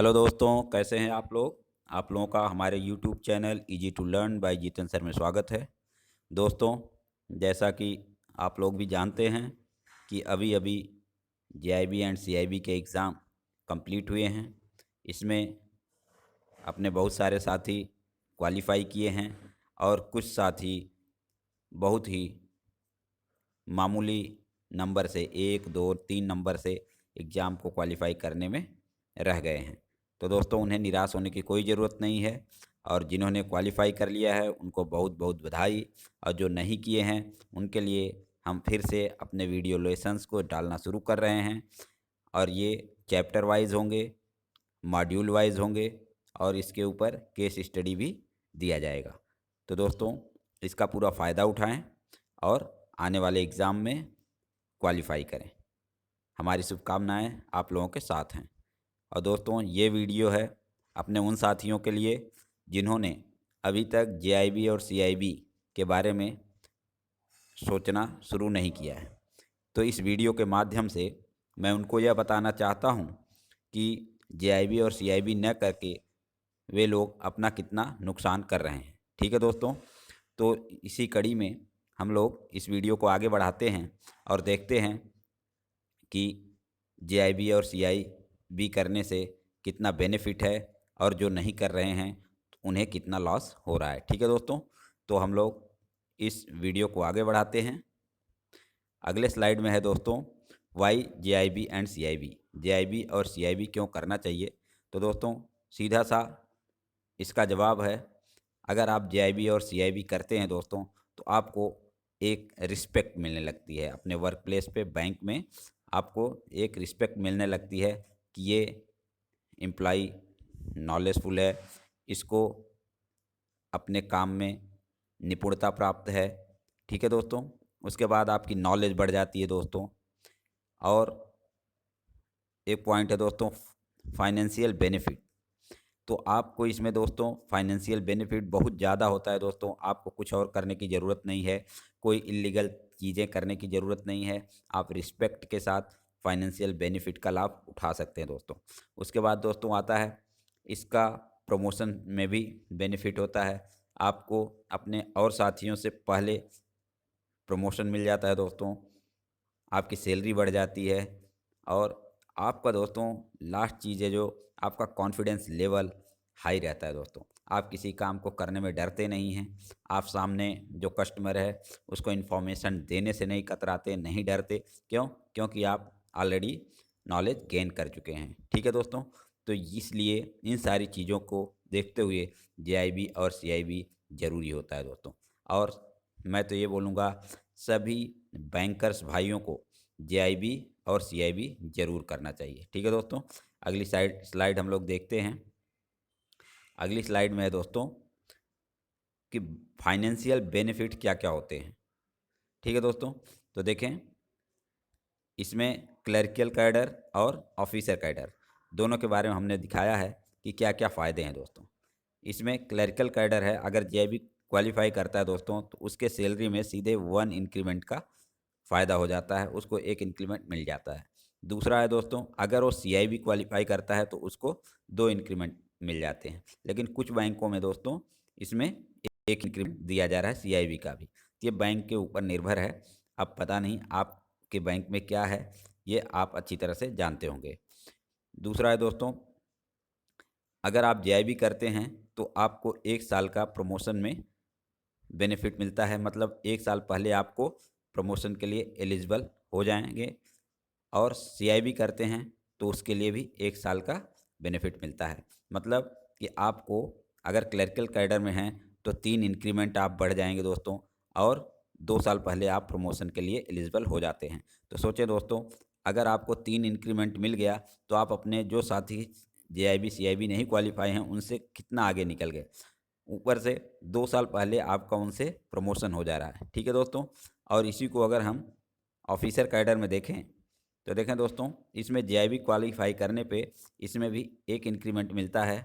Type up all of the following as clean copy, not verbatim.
Hello दोस्तों, कैसे हैं आप लोग। आप लोगों का हमारे YouTube channel easy to learn by Jitan sir में स्वागत है। दोस्तों, जैसा कि आप लोग भी जानते हैं कि अभी अभी जेआईबी एंड सीआईबी के एग्ज़ाम कंप्लीट हुए हैं। इसमें अपने बहुत सारे साथी क्वालिफाई किए हैं और कुछ साथी बहुत ही मामूली नंबर से 1, 2, 3 नंबर से एग्ज़ाम को क्वालिफाई करने में रह गए हैं। तो दोस्तों, उन्हें निराश होने की कोई ज़रूरत नहीं है और जिन्होंने क्वालिफाई कर लिया है उनको बहुत बहुत बधाई। और जो नहीं किए हैं उनके लिए हम फिर से अपने वीडियो लेसन्स को डालना शुरू कर रहे हैं और ये चैप्टर वाइज होंगे, मॉड्यूल वाइज होंगे और इसके ऊपर केस स्टडी भी दिया जाएगा। तो दोस्तों, इसका पूरा फ़ायदा उठाएं और आने वाले एग्ज़ाम में क्वालिफाई करें। हमारी शुभकामनाएं आप लोगों के साथ हैं। और दोस्तों, ये वीडियो है अपने उन साथियों के लिए जिन्होंने अभी तक जेआईबी और सीआईबी के बारे में सोचना शुरू नहीं किया है। तो इस वीडियो के माध्यम से मैं उनको यह बताना चाहता हूँ कि जेआईबी और सीआईबी न करके वे लोग अपना कितना नुकसान कर रहे हैं। ठीक है दोस्तों, तो इसी कड़ी में हम लोग इस वीडियो को आगे बढ़ाते हैं और देखते हैं कि जेआईबी और सीआईबी करने से कितना बेनिफिट है और जो नहीं कर रहे हैं उन्हें कितना लॉस हो रहा है। ठीक है दोस्तों, तो हम लोग इस वीडियो को आगे बढ़ाते हैं। अगले स्लाइड में है दोस्तों, why JAIIB and CAIIB, JAIIB और सीआईबी क्यों करना चाहिए। तो दोस्तों, सीधा सा इसका जवाब है, अगर आप जेआईबी और सीआईबी करते हैं दोस्तों तो आपको एक रिस्पेक्ट मिलने लगती है अपने वर्क प्लेस पे, बैंक में आपको एक रिस्पेक्ट मिलने लगती है कि ये एम्प्लॉई नॉलेजफुल है, इसको अपने काम में निपुणता प्राप्त है। ठीक है दोस्तों, उसके बाद आपकी नॉलेज बढ़ जाती है दोस्तों। और एक पॉइंट है दोस्तों, फाइनेंशियल बेनिफिट। तो आपको इसमें दोस्तों फाइनेंशियल बेनिफिट बहुत ज़्यादा होता है दोस्तों। आपको कुछ और करने की ज़रूरत नहीं है, कोई इलीगल चीज़ें करने की ज़रूरत नहीं है। आप रिस्पेक्ट के साथ फाइनेंशियल बेनिफिट का लाभ उठा सकते हैं दोस्तों। उसके बाद दोस्तों आता है इसका प्रमोशन में भी बेनिफिट होता है। आपको अपने और साथियों से पहले प्रमोशन मिल जाता है दोस्तों, आपकी सैलरी बढ़ जाती है और आपका दोस्तों लास्ट चीज़ है जो आपका कॉन्फिडेंस लेवल हाई रहता है दोस्तों। आप किसी काम को करने में डरते नहीं हैं। आप सामने जो कस्टमर है उसको इन्फॉर्मेशन देने से नहीं कतराते, नहीं डरते। क्यों? क्योंकि आप ऑलरेडी नॉलेज गेन कर चुके हैं। ठीक है दोस्तों, तो इसलिए इन सारी चीज़ों को देखते हुए जेआईबी और सीआईबी ज़रूरी होता है दोस्तों। और मैं तो ये बोलूँगा सभी बैंकर्स भाइयों को जेआईबी और सीआईबी ज़रूर करना चाहिए। ठीक है दोस्तों, अगली स्लाइड हम लोग देखते हैं। अगली स्लाइड में है दोस्तों कि फाइनेंशियल बेनिफिट क्या क्या होते हैं। ठीक है दोस्तों, तो देखें इसमें क्लर्कियल कैडर और ऑफिसर कैडर दोनों के बारे में हमने दिखाया है कि क्या क्या फ़ायदे हैं दोस्तों। इसमें क्लर्कियल कैडर है, अगर जेआईबी क्वालिफाई करता है दोस्तों तो उसके सैलरी में सीधे 1 इंक्रीमेंट का फ़ायदा हो जाता है, उसको 1 इंक्रीमेंट मिल जाता है। दूसरा है दोस्तों, अगर वो सीआईबी क्वालिफाई करता है तो उसको 2 इंक्रीमेंट मिल जाते हैं। लेकिन कुछ बैंकों में दोस्तों इसमें 1 इंक्रीमेंट दिया जा रहा है सीआईबी का भी। ये बैंक के ऊपर निर्भर है। अब पता नहीं आपके बैंक में क्या है, ये आप अच्छी तरह से जानते होंगे। दूसरा है दोस्तों, अगर आप जेआईबी करते हैं तो आपको 1 साल का प्रमोशन में बेनिफिट मिलता है। मतलब 1 साल पहले आपको प्रमोशन के लिए एलिजिबल हो जाएंगे। और सीआईबी करते हैं तो उसके लिए भी 1 साल का बेनिफिट मिलता है। मतलब कि आपको अगर क्लर्कल कैडर में हैं तो 3 इंक्रीमेंट आप बढ़ जाएंगे दोस्तों। और 2 साल पहले आप प्रमोशन के लिए एलिजिबल हो जाते हैं। तो सोचें दोस्तों, अगर आपको 3 इंक्रीमेंट मिल गया तो आप अपने जो साथी जेआईबी सीआईबी नहीं क्वालिफाई हैं उनसे कितना आगे निकल गए। ऊपर से 2 साल पहले आपका उनसे प्रमोशन हो जा रहा है। ठीक है दोस्तों, और इसी को अगर हम ऑफिसर कैडर में देखें तो देखें दोस्तों, इसमें जेआईबी क्वालिफाई करने पे इसमें भी 1 इंक्रीमेंट मिलता है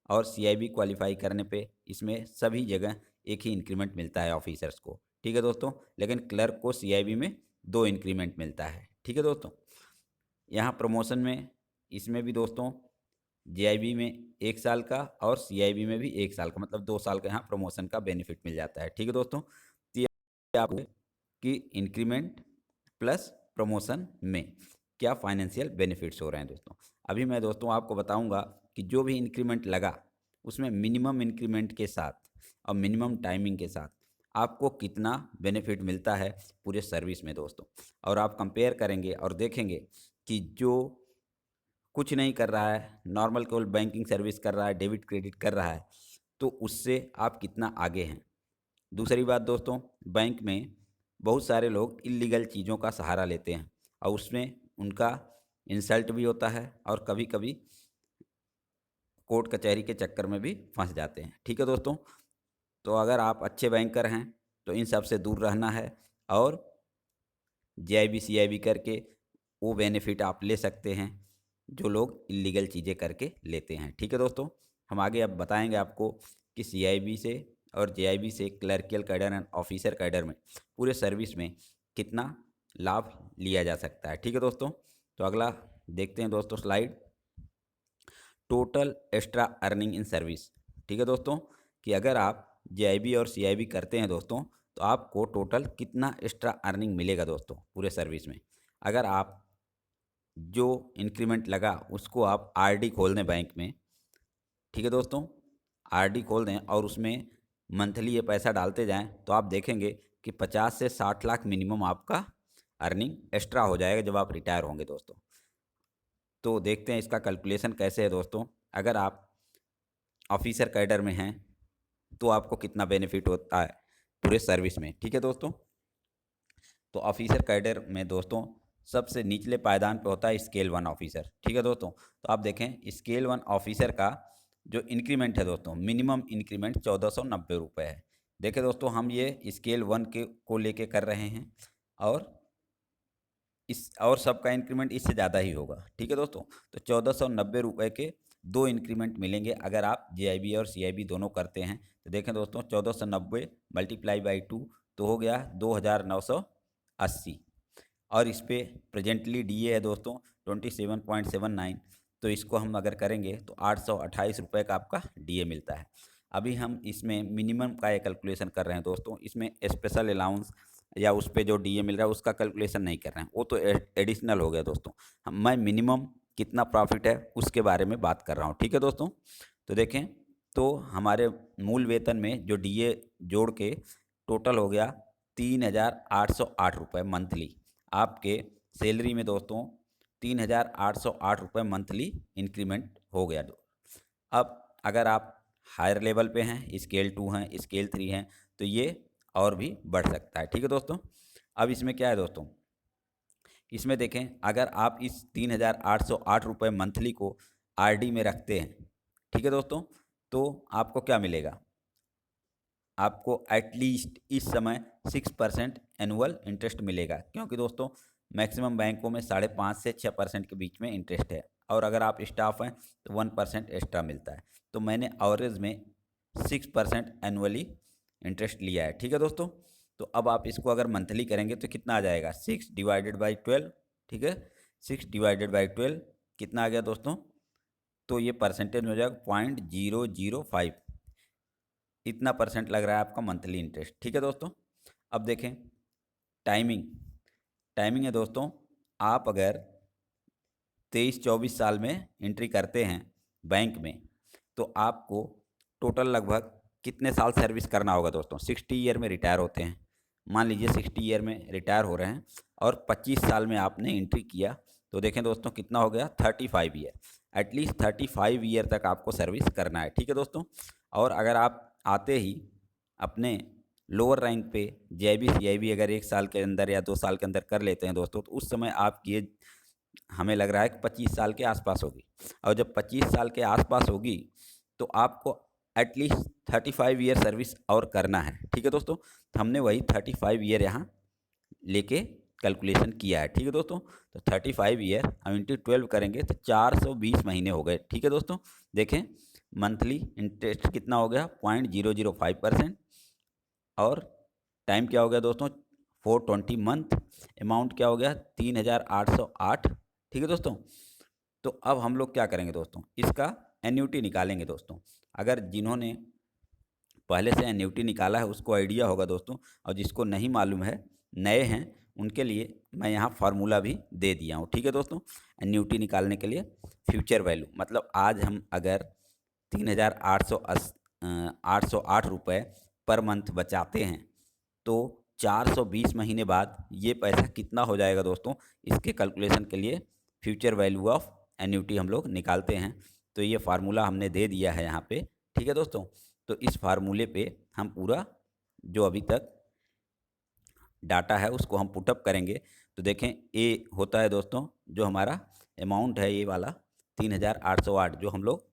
और सीआईबी क्वालिफाई करने पे इसमें सभी जगह 1 ही इंक्रीमेंट मिलता है ऑफिसर्स को। ठीक है दोस्तों, लेकिन क्लर्क को सीआईबी में 2 इंक्रीमेंट मिलता है। ठीक है दोस्तों, यहाँ प्रमोशन में इसमें भी दोस्तों जेआईबी में 1 साल का और सीआईबी में भी 1 साल का, मतलब 2 साल का यहाँ प्रमोशन का बेनिफिट मिल जाता है। ठीक है दोस्तों, तो ये आपको कि इंक्रीमेंट प्लस प्रमोशन में क्या फाइनेंशियल बेनिफिट्स हो रहे हैं दोस्तों। अभी मैं दोस्तों आपको बताऊंगा कि जो भी इंक्रीमेंट लगा उसमें मिनिमम इंक्रीमेंट के साथ और मिनिमम टाइमिंग के साथ आपको कितना बेनिफिट मिलता है पूरे सर्विस में दोस्तों। और आप कंपेयर करेंगे और देखेंगे कि जो कुछ नहीं कर रहा है, नॉर्मल केवल बैंकिंग सर्विस कर रहा है, डेबिट क्रेडिट कर रहा है, तो उससे आप कितना आगे हैं। दूसरी बात दोस्तों, बैंक में बहुत सारे लोग इलीगल चीज़ों का सहारा लेते हैं और उसमें उनका इंसल्ट भी होता है और कभी कभी कोर्ट कचहरी के चक्कर में भी फंस जाते हैं। ठीक है दोस्तों, तो अगर आप अच्छे बैंकर हैं तो इन सब से दूर रहना है और जेआईबी सीआईबी करके वो बेनिफिट आप ले सकते हैं जो लोग इलीगल चीज़ें करके लेते हैं। ठीक है दोस्तों, हम आगे अब बताएंगे आपको कि सीआईबी से और जेआईबी से clerical cadre and officer cadre में पूरे सर्विस में कितना लाभ लिया जा सकता है। ठीक है दोस्तों, तो अगला देखते हैं दोस्तों slide, total extra earning in service. ठीक है दोस्तों, कि अगर आप जेआईबी और सीआईबी करते हैं दोस्तों तो आपको टोटल कितना एक्स्ट्रा अर्निंग मिलेगा दोस्तों पूरे सर्विस में। अगर आप जो इंक्रीमेंट लगा उसको आप आरडी खोल दें बैंक में, ठीक है दोस्तों, आरडी खोल दें और उसमें मंथली ये पैसा डालते जाएं तो आप देखेंगे कि 50 से 60 लाख मिनिमम आपका अर्निंग एक्स्ट्रा हो जाएगा जब आप रिटायर होंगे दोस्तों। तो देखते हैं इसका कैलकुलेशन कैसे है दोस्तों। अगर आप ऑफिसर कैडर में हैं तो आपको कितना बेनिफिट होता है पूरे सर्विस में। ठीक है दोस्तों, तो ऑफिसर कैडर में दोस्तों सबसे निचले पायदान पे होता है स्केल 1 ऑफिसर। ठीक है दोस्तों, तो आप देखें स्केल 1 ऑफिसर का जो इंक्रीमेंट है दोस्तों, मिनिमम इंक्रीमेंट 1490 रुपये है। देखें दोस्तों, हम ये स्केल 1 के को लेके कर रहे हैं और सबका इंक्रीमेंट इससे ज़्यादा ही होगा। ठीक है दोस्तों, तो 1490 रुपये के 2 इंक्रीमेंट मिलेंगे अगर आप जेआईबी और सीआईबी दोनों करते हैं। तो देखें दोस्तों, 1490 मल्टीप्लाई बाई 2 तो हो गया 2980 और इस पे प्रेजेंटली डीए है दोस्तों 27.79, तो इसको हम अगर करेंगे तो 828 रुपये का आपका डीए मिलता है। अभी हम इसमें मिनिमम का एक कैलकुलेशन कर रहे हैं दोस्तों, इसमें स्पेशल अलाउंस या उस पे जो डीए मिल रहा है उसका कैलकुलेशन नहीं कर रहे हैं, वो तो एडिशनल हो गया दोस्तों। मैं मिनिमम कितना प्रॉफिट है उसके बारे में बात कर रहा हूँ। ठीक है दोस्तों, तो देखें तो हमारे मूल वेतन में जो डीए जोड़ के टोटल हो गया 3808 रुपये मंथली। आपके सैलरी में दोस्तों 3808 रुपये मंथली इंक्रीमेंट हो गया। अब अगर आप हायर लेवल पे हैं, स्केल 2 हैं, स्केल 3 हैं, तो ये और भी बढ़ सकता है। ठीक है दोस्तों, अब इसमें क्या है दोस्तों, इसमें देखें अगर आप इस 3808 रुपये मंथली को आरडी में रखते हैं, ठीक है दोस्तों, तो आपको क्या मिलेगा, आपको एटलीस्ट इस समय 6% एनुअल इंटरेस्ट मिलेगा, क्योंकि दोस्तों मैक्सिमम बैंकों में 5.5 से 6% के बीच में इंटरेस्ट है और अगर आप स्टाफ हैं तो 1% एक्स्ट्रा मिलता है। तो मैंने एवरेज में 6% एनुअली इंटरेस्ट लिया है। ठीक है दोस्तों, तो अब आप इसको अगर मंथली करेंगे तो कितना आ जाएगा 6/12। ठीक है, 6/12 कितना आ गया दोस्तों, तो ये परसेंटेज में हो जाएगा 0.005, इतना परसेंट लग रहा है आपका मंथली इंटरेस्ट। ठीक है दोस्तों, अब देखें टाइमिंग, टाइमिंग है दोस्तों, आप अगर 23-24 साल में एंट्री करते हैं बैंक में तो आपको टोटल लगभग कितने साल सर्विस करना होगा दोस्तों। 60 ईयर में रिटायर होते हैं, मान लीजिए 60 ईयर में रिटायर हो रहे हैं और 25 साल में आपने एंट्री किया, तो देखें दोस्तों कितना हो गया 35 ईयर, एटलीस्ट 35 ईयर तक आपको सर्विस करना है। ठीक है दोस्तों, और अगर आप आते ही अपने लोअर रैंक पे जेआईबी सीआईबी अगर 1 साल के अंदर या 2 साल के अंदर कर लेते हैं दोस्तों, तो उस समय आपकी एज हमें लग रहा है कि 25 साल के आसपास होगी, और जब 25 साल के आसपास होगी तो आपको एटलीस्ट 35 ईयर सर्विस और करना है। ठीक है दोस्तों, तो हमने वही 35 ईयर यहाँ लेके कैलकुलेशन किया है। ठीक है दोस्तों, तो 35 ईयर हम इंटू 12 करेंगे तो 420 महीने हो गए। ठीक है दोस्तों, देखें मंथली इंटरेस्ट कितना हो गया 0.005% और टाइम क्या हो गया दोस्तों 420 मंथ, अमाउंट क्या हो गया 3808। ठीक है दोस्तों, तो अब हम लोग क्या करेंगे दोस्तों, इसका एन्युटी निकालेंगे दोस्तों। अगर जिन्होंने पहले से एन्युटी निकाला है उसको आइडिया होगा दोस्तों, और जिसको नहीं मालूम है, नए हैं, उनके लिए मैं यहाँ फार्मूला भी दे दिया हूँ। ठीक है दोस्तों, एन्युटी निकालने के लिए फ्यूचर वैल्यू मतलब आज हम अगर 3,808 रुपये पर मंथ बचाते हैं तो 420 महीने बाद ये पैसा कितना हो जाएगा दोस्तों, इसके कैलकुलेशन के लिए फ्यूचर वैल्यू ऑफ एन्युटी हम लोग निकालते हैं। तो ये फार्मूला हमने दे दिया है यहाँ पे। ठीक है दोस्तों, तो इस फार्मूले पे हम पूरा जो अभी तक डाटा है उसको हम पुटअप करेंगे। तो देखें, ए होता है दोस्तों जो हमारा अमाउंट है, ये वाला 3,808 जो हम लोग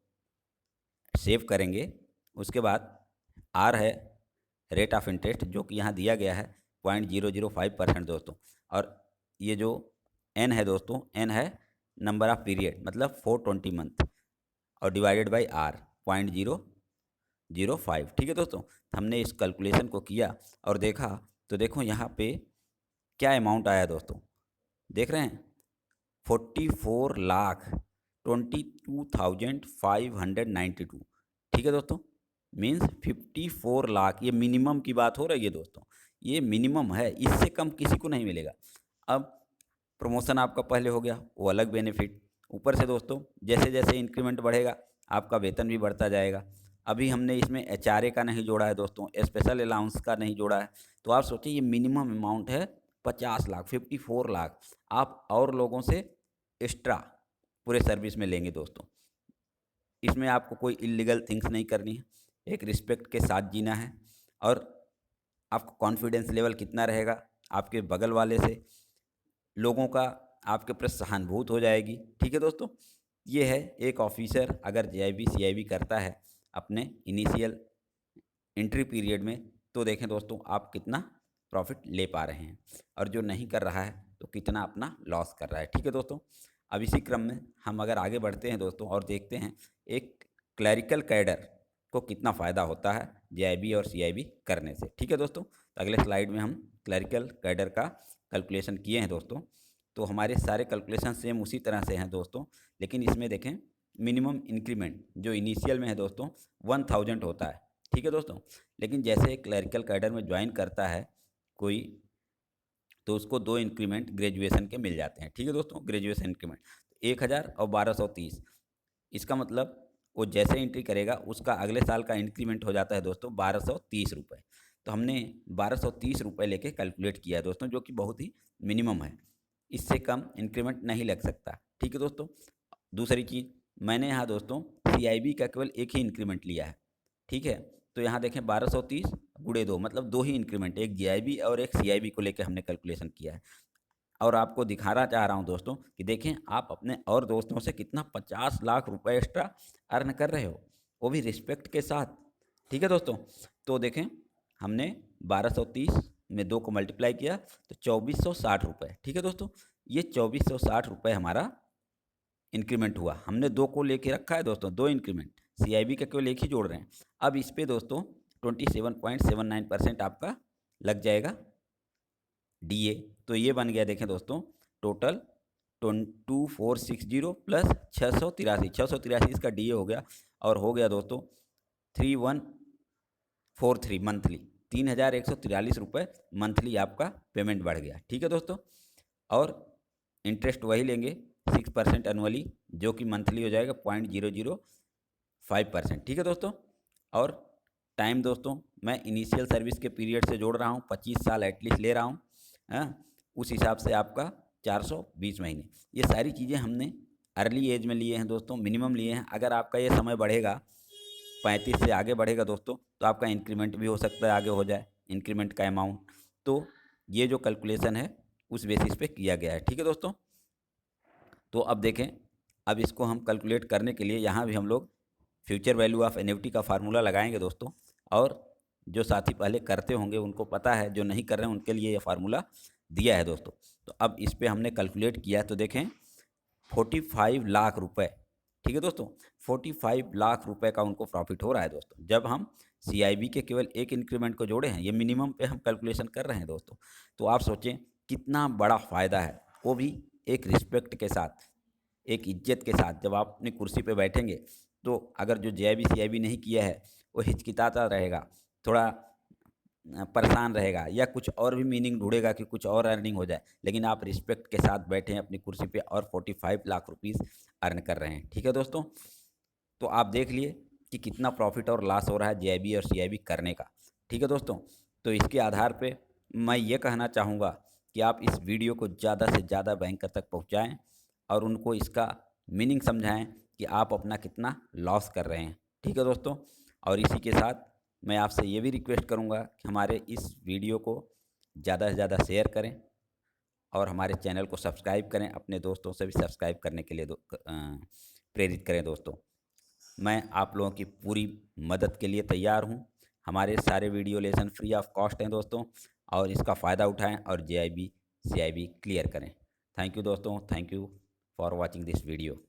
सेव करेंगे। उसके बाद आर है रेट ऑफ इंटरेस्ट, जो कि यहाँ दिया गया है 0.005% दोस्तों। और ये जो एन है दोस्तों, एन है नंबर ऑफ पीरियड मतलब 420 मंथ, और डिवाइडेड बाई आर 0.005। ठीक है दोस्तों, हमने इस कैलकुलेशन को किया और देखा, तो देखो यहाँ पे क्या अमाउंट आया दोस्तों, देख रहे हैं 44,22,592। ठीक है दोस्तों, मीन्स 54 लाख, ये मिनिमम की बात हो रही है दोस्तों, ये मिनिमम है, इससे कम किसी को नहीं मिलेगा। अब प्रमोशन आपका पहले हो गया, वो अलग बेनिफिट, ऊपर से दोस्तों जैसे जैसे इंक्रीमेंट बढ़ेगा आपका वेतन भी बढ़ता जाएगा। अभी हमने इसमें एचआरए का नहीं जोड़ा है दोस्तों, स्पेशल अलाउंस का नहीं जोड़ा है। तो आप सोचिए ये मिनिमम अमाउंट है 50 लाख, 54 लाख आप और लोगों से एक्स्ट्रा पूरे सर्विस में लेंगे दोस्तों। इसमें आपको कोई इलीगल थिंग्स नहीं करनी है, एक रिस्पेक्ट के साथ जीना है, और आपको कॉन्फिडेंस लेवल कितना रहेगा आपके बगल वाले से, लोगों का आपके प्रति सहानुभूत हो जाएगी। ठीक है दोस्तों, ये है एक ऑफिसर अगर जेआईबी सीआईबी करता है अपने इनिशियल एंट्री पीरियड में, तो देखें दोस्तों आप कितना प्रॉफिट ले पा रहे हैं, और जो नहीं कर रहा है तो कितना अपना लॉस कर रहा है। ठीक है दोस्तों, अब इसी क्रम में हम अगर आगे बढ़ते हैं दोस्तों और देखते हैं एक क्लरिकल कैडर को कितना फ़ायदा होता है जेआईबी और सीआईबी करने से। ठीक है दोस्तों, तो अगले स्लाइड में हम क्लरिकल कैडर का कैलकुलेशन किए हैं दोस्तों। तो हमारे सारे कैलकुलेशन सेम उसी तरह से हैं दोस्तों, लेकिन इसमें देखें मिनिमम इंक्रीमेंट जो इनिशियल में है दोस्तों 1000 होता है। ठीक है दोस्तों, लेकिन जैसे क्लरिकल कैडर में ज्वाइन करता है कोई, तो उसको 2 इंक्रीमेंट ग्रेजुएशन के मिल जाते हैं। ठीक है दोस्तों, ग्रेजुएशन इंक्रीमेंट 1000 और 1230, इसका मतलब वो जैसे एंट्री करेगा उसका अगले साल का इंक्रीमेंट हो जाता है दोस्तों 1230 रुपये। तो हमने 1230 रुपये लेके कैलकुलेट किया है दोस्तों, जो कि बहुत ही मिनिमम है, इससे कम इंक्रीमेंट नहीं लग सकता। ठीक है दोस्तों, दूसरी चीज़ मैंने यहाँ दोस्तों सीआईबी का केवल एक ही इंक्रीमेंट लिया है। ठीक है, तो यहाँ देखें 1230 गुणे 2 मतलब 2 ही इंक्रीमेंट, एक जीआईबी और एक सीआईबी को लेकर हमने कैलकुलेशन किया है। और आपको दिखाना चाह रहा हूँ दोस्तों कि देखें आप अपने और दोस्तों से कितना 50 लाख रुपए एक्स्ट्रा अर्न कर रहे हो, वो भी रिस्पेक्ट के साथ। ठीक है दोस्तों, तो देखें हमने 1230 में 2 को मल्टीप्लाई किया तो 2460 रुपये। ठीक है दोस्तों, ये 2460 रुपये हमारा इंक्रीमेंट हुआ। हमने 2 को लेके रखा है दोस्तों, 2 इंक्रीमेंट, सीआईबी का केवल एक ही जोड़ रहे हैं। अब इस पे दोस्तों 27.79% आपका लग जाएगा डीए। तो ये बन गया देखें दोस्तों टोटल 2460 प्लस 683 इसका डीए हो गया, और हो गया दोस्तों 3143 मंथली, 3143 रुपये मंथली आपका पेमेंट बढ़ गया। ठीक है दोस्तों, और इंटरेस्ट वही लेंगे 6% एनुअली, जो कि मंथली हो जाएगा 0.005%। ठीक है दोस्तों, और टाइम दोस्तों मैं इनिशियल सर्विस के पीरियड से जोड़ रहा हूँ, 25 साल एटलीस्ट ले रहा हूँ, उस हिसाब से आपका 420 महीने। ये सारी चीज़ें हमने अर्ली एज में लिए हैं दोस्तों, मिनिमम लिए हैं। अगर आपका ये समय बढ़ेगा 35 से आगे बढ़ेगा दोस्तों, तो आपका इंक्रीमेंट भी हो सकता है आगे हो जाए, इंक्रीमेंट का अमाउंट। तो ये जो कैलकुलेशन है उस बेसिस पे किया गया है। ठीक है दोस्तों, तो अब देखें, अब इसको हम कैलकुलेट करने के लिए यहाँ भी हम लोग फ्यूचर वैल्यू ऑफ एन्युटी का फार्मूला लगाएंगे दोस्तों, और जो साथी पहले करते होंगे उनको पता है, जो नहीं कर रहे हैं उनके लिए ये फार्मूला दिया है दोस्तों। तो अब इस पर हमने कैलकुलेट किया तो देखें 45 लाख रुपए। ठीक है दोस्तों, 45 लाख रुपए का उनको प्रॉफिट हो रहा है दोस्तों, जब हम सीआईबी के केवल एक इंक्रीमेंट को जोड़े हैं। ये मिनिमम पे हम कैलकुलेशन कर रहे हैं दोस्तों, तो आप सोचें कितना बड़ा फ़ायदा है, वो भी एक रिस्पेक्ट के साथ। एक इज्जत के साथ जब आप अपनी कुर्सी पे बैठेंगे, तो अगर जो जेआईबी सीआईबी नहीं किया है वो हिचकिचाता रहेगा, थोड़ा परेशान रहेगा या कुछ और भी मीनिंग ढूँढेगा कि कुछ और अर्निंग हो जाए। लेकिन आप रिस्पेक्ट के साथ बैठे हैं अपनी कुर्सी पे और 45 लाख रुपीज़ अर्न कर रहे हैं। ठीक है दोस्तों? तो आप देख लिए कि कितना प्रॉफ़िट और लॉस हो रहा है जेआईबी और सीआईबी करने का। ठीक है दोस्तों? तो इसके आधार पे मैं ये कहना चाहूँगा कि आप इस वीडियो को ज़्यादा से ज़्यादा बैंकर तक पहुँचाएँ और उनको इसका मीनिंग समझाएँ कि आप अपना कितना लॉस कर रहे हैं। ठीक है दोस्तों? और इसी के साथ मैं आपसे ये भी रिक्वेस्ट करूँगा कि हमारे इस वीडियो को ज़्यादा से ज़्यादा शेयर करें और हमारे चैनल को सब्सक्राइब करें, अपने दोस्तों से भी सब्सक्राइब करने के लिए प्रेरित करें दोस्तों। मैं आप लोगों की पूरी मदद के लिए तैयार हूँ। हमारे सारे video lesson free of cost हैं दोस्तों, और इसका फ़ायदा उठाएँ और जेआईबी, सीआईबी क्लियर करें। थैंक यू दोस्तों, thank you for watching this video.